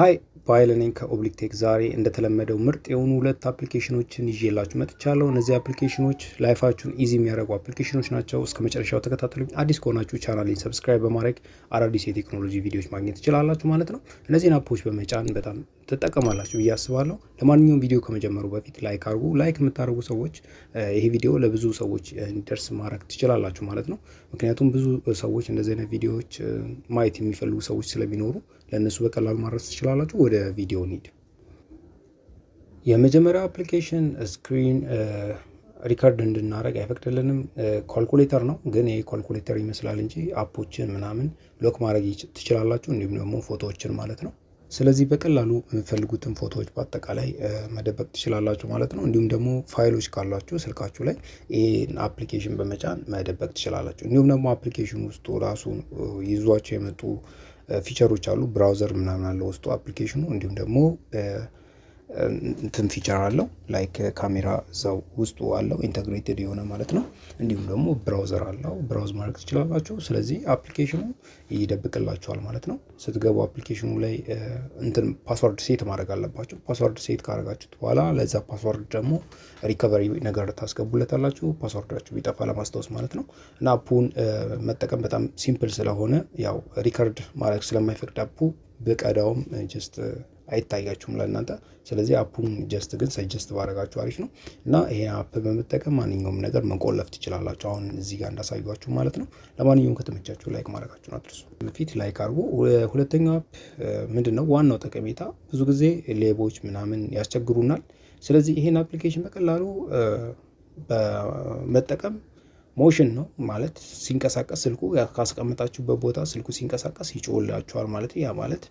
ሃይ ፓይለኒንግ ከኦብሊክቴክ ዛሬ እንደተለመደው ምርጥ የሆኑ ሁለት አፕሊኬሽኖችን ይዤላችሁ መጥቻለሁ። እነዚህ አፕሊኬሽኖች ላይፋችሁን ኢዚ የሚያደርጉ አፕሊኬሽኖች ናቸው። እስከ መጨረሻው ተከታተሉኝ። አዲስ ከሆናችሁ ቻናሌን ሰብስክራይብ በማድረግ አዳዲስ የቴክኖሎጂ ቪዲዮዎች ማግኘት ትችላላችሁ ማለት ነው። እነዚህን አፖች በመጫን በጣም ትጠቀማላችሁ ብዬ አስባለሁ። ለማንኛውም ቪዲዮ ከመጀመሩ በፊት ላይክ አድርጉ። ላይክ የምታደርጉ ሰዎች ይሄ ቪዲዮ ለብዙ ሰዎች እንዲደርስ ማድረግ ትችላላችሁ ማለት ነው። ምክንያቱም ብዙ ሰዎች እንደዚህ አይነት ቪዲዮዎች ማየት የሚፈልጉ ሰዎች ስለሚኖሩ ለእነሱ በቀላሉ ማድረስ ትችላላችሁ። ወደ ቪዲዮ እንሂድ። የመጀመሪያው አፕሊኬሽን ስክሪን ሪከርድ እንድናደርግ አይፈቅድልንም። ካልኩሌተር ነው፣ ግን ይሄ ካልኩሌተር ይመስላል እንጂ አፖችን ምናምን ሎክ ማድረግ ትችላላችሁ፣ እንዲሁም ደግሞ ፎቶዎችን ማለት ነው። ስለዚህ በቀላሉ የምፈልጉትን ፎቶዎች በአጠቃላይ መደበቅ ትችላላችሁ ማለት ነው። እንዲሁም ደግሞ ፋይሎች ካሏችሁ ስልካችሁ ላይ ይህን አፕሊኬሽን በመጫን መደበቅ ትችላላችሁ። እንዲሁም ደግሞ አፕሊኬሽን ውስጡ ራሱ ይዟቸው የመጡ ፊቸሮች አሉ። ብራውዘር ምናምን አለው ውስጡ አፕሊኬሽኑ። እንዲሁም ደግሞ እንትን ፊቸር አለው ላይክ ካሜራ እዛው ውስጡ አለው ኢንተግሬትድ የሆነ ማለት ነው። እንዲሁም ደግሞ ብራውዘር አለው፣ ብራውዝ ማድረግ ትችላላችሁ። ስለዚህ አፕሊኬሽኑ ይደብቅላችኋል ማለት ነው። ስትገቡ አፕሊኬሽኑ ላይ እንትን ፓስወርድ ሴት ማድረግ አለባችሁ። ፓስወርድ ሴት ካደረጋችሁት በኋላ ለዛ ፓስወርድ ደግሞ ሪከቨሪ ነገር ታስገቡለታላችሁ። ፓስወርዳችሁ ቢጠፋ ለማስታወስ ማለት ነው። እና አፑን መጠቀም በጣም ሲምፕል ስለሆነ ያው ሪከርድ ማድረግ ስለማይፈቅድ አፑ በቀዳውም ጀስት አይታያችሁም ለእናንተ። ስለዚህ አፑን ጀስት ግን ሰጀስት ባደረጋችሁ አሪፍ ነው። እና ይሄን አፕ በመጠቀም ማንኛውም ነገር መቆለፍ ትችላላችሁ፣ አሁን እዚህ ጋር እንዳሳዩችሁ ማለት ነው። ለማንኛውም ከተመቻችሁ ላይክ ማድረጋችሁን አትርሱ። በፊት ላይክ አድርጉ። ሁለተኛው አፕ ምንድን ነው? ዋናው ጠቀሜታ ብዙ ጊዜ ሌቦች ምናምን ያስቸግሩናል። ስለዚህ ይሄን አፕሊኬሽን በቀላሉ በመጠቀም ሞሽን ነው ማለት ሲንቀሳቀስ ስልኩ ካስቀመጣችሁበት ቦታ ስልኩ ሲንቀሳቀስ ይጮህላችኋል ማለት ያ ማለት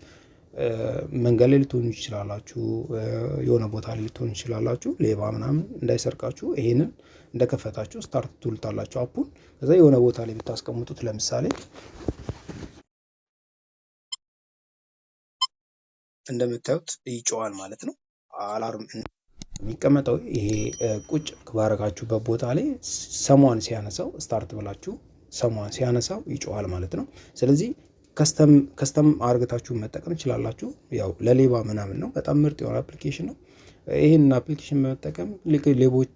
መንገድ ላይ ልትሆኑ ይችላላችሁ፣ የሆነ ቦታ ላይ ልትሆኑ ይችላላችሁ፣ ሌባ ምናምን እንዳይሰርቃችሁ ይሄንን እንደከፈታችሁ ስታርት ትሉታላችሁ አፑን። ከዛ የሆነ ቦታ ላይ ብታስቀምጡት ለምሳሌ እንደምታዩት ይጮሃል ማለት ነው። አላርም የሚቀመጠው ይሄ ቁጭ ባረጋችሁበት ቦታ ላይ ሰሟን ሲያነሳው ስታርት ብላችሁ ሰሟን ሲያነሳው ይጮሃል ማለት ነው። ስለዚህ ከስተም አርግታችሁ መጠቀም ትችላላችሁ። ያው ለሌባ ምናምን ነው። በጣም ምርጥ የሆነ አፕሊኬሽን ነው። ይህን አፕሊኬሽን በመጠቀም ሌቦች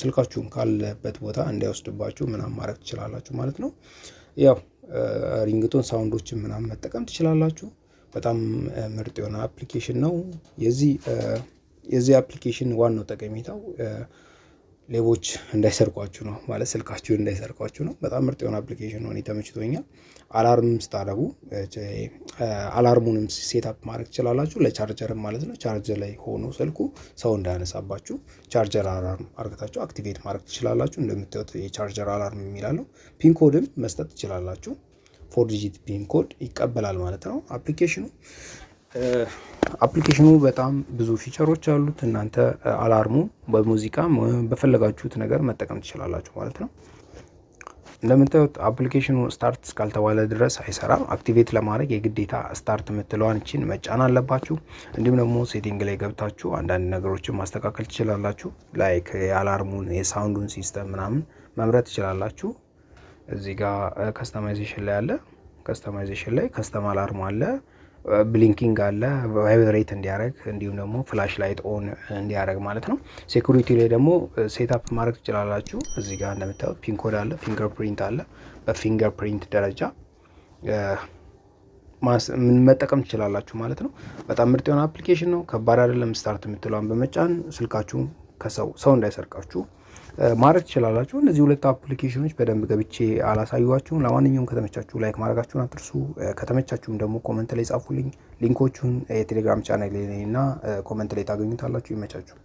ስልካችሁን ካለበት ቦታ እንዳይወስድባችሁ ምናምን ማድረግ ትችላላችሁ ማለት ነው። ያው ሪንግቶን ሳውንዶችን ምናምን መጠቀም ትችላላችሁ። በጣም ምርጥ የሆነ አፕሊኬሽን ነው። የዚህ አፕሊኬሽን ዋናው ጠቀሜታው ሌቦች እንዳይሰርቋችሁ ነው ማለት ስልካችሁን እንዳይሰርቋችሁ ነው። በጣም ምርጥ የሆነ አፕሊኬሽን ነው። እኔ ተመችቶኛል። አላርም ስታደርጉ አላርሙንም ሴትአፕ ማድረግ ትችላላችሁ፣ ለቻርጀርም ማለት ነው። ቻርጀር ላይ ሆኖ ስልኩ ሰው እንዳያነሳባችሁ ቻርጀር አላርም አርግታችሁ አክቲቬት ማድረግ ትችላላችሁ። እንደምታዩት የቻርጀር አላርም የሚላለው ፒንኮድም መስጠት ትችላላችሁ። 4 ዲጂት ፒንኮድ ይቀበላል ማለት ነው አፕሊኬሽኑ በጣም ብዙ ፊቸሮች አሉት። እናንተ አላርሙ በሙዚቃ በፈለጋችሁት ነገር መጠቀም ትችላላችሁ ማለት ነው። እንደምታዩት አፕሊኬሽኑ ስታርት እስካልተባለ ድረስ አይሰራም። አክቲቬት ለማድረግ የግዴታ ስታርት የምትለዋን እቺን መጫን አለባችሁ። እንዲሁም ደግሞ ሴቲንግ ላይ ገብታችሁ አንዳንድ ነገሮችን ማስተካከል ትችላላችሁ። ላይክ የአላርሙን የሳውንዱን ሲስተም ምናምን መምረጥ ትችላላችሁ። እዚህ ጋር ከስተማይዜሽን ላይ አለ። ከስተማይዜሽን ላይ ከስተም አላርም አለ፣ ብሊንኪንግ አለ ቫይብሬት እንዲያደርግ፣ እንዲሁም ደግሞ ፍላሽ ላይት ኦን እንዲያደርግ ማለት ነው። ሴኩሪቲ ላይ ደግሞ ሴትአፕ ማድረግ ትችላላችሁ። እዚህ ጋር እንደምታዩት ፒንኮድ አለ፣ ፊንገር ፕሪንት አለ። በፊንገር ፕሪንት ደረጃ መጠቀም ትችላላችሁ ማለት ነው። በጣም ምርጥ የሆነ አፕሊኬሽን ነው። ከባድ አይደለም። ስታርት የምትለዋን በመጫን ስልካችሁን ሰው እንዳይሰርቃችሁ ማድረግ ትችላላችሁ። እነዚህ ሁለት አፕሊኬሽኖች በደንብ ገብቼ አላሳዩዋችሁም። ለማንኛውም ከተመቻችሁ ላይክ ማድረጋችሁን አትርሱ። ከተመቻችሁም ደግሞ ኮመንት ላይ ጻፉልኝ። ሊንኮቹን የቴሌግራም ቻናል ላይ እና ኮመንት ላይ ታገኙታላችሁ። ይመቻችሁ።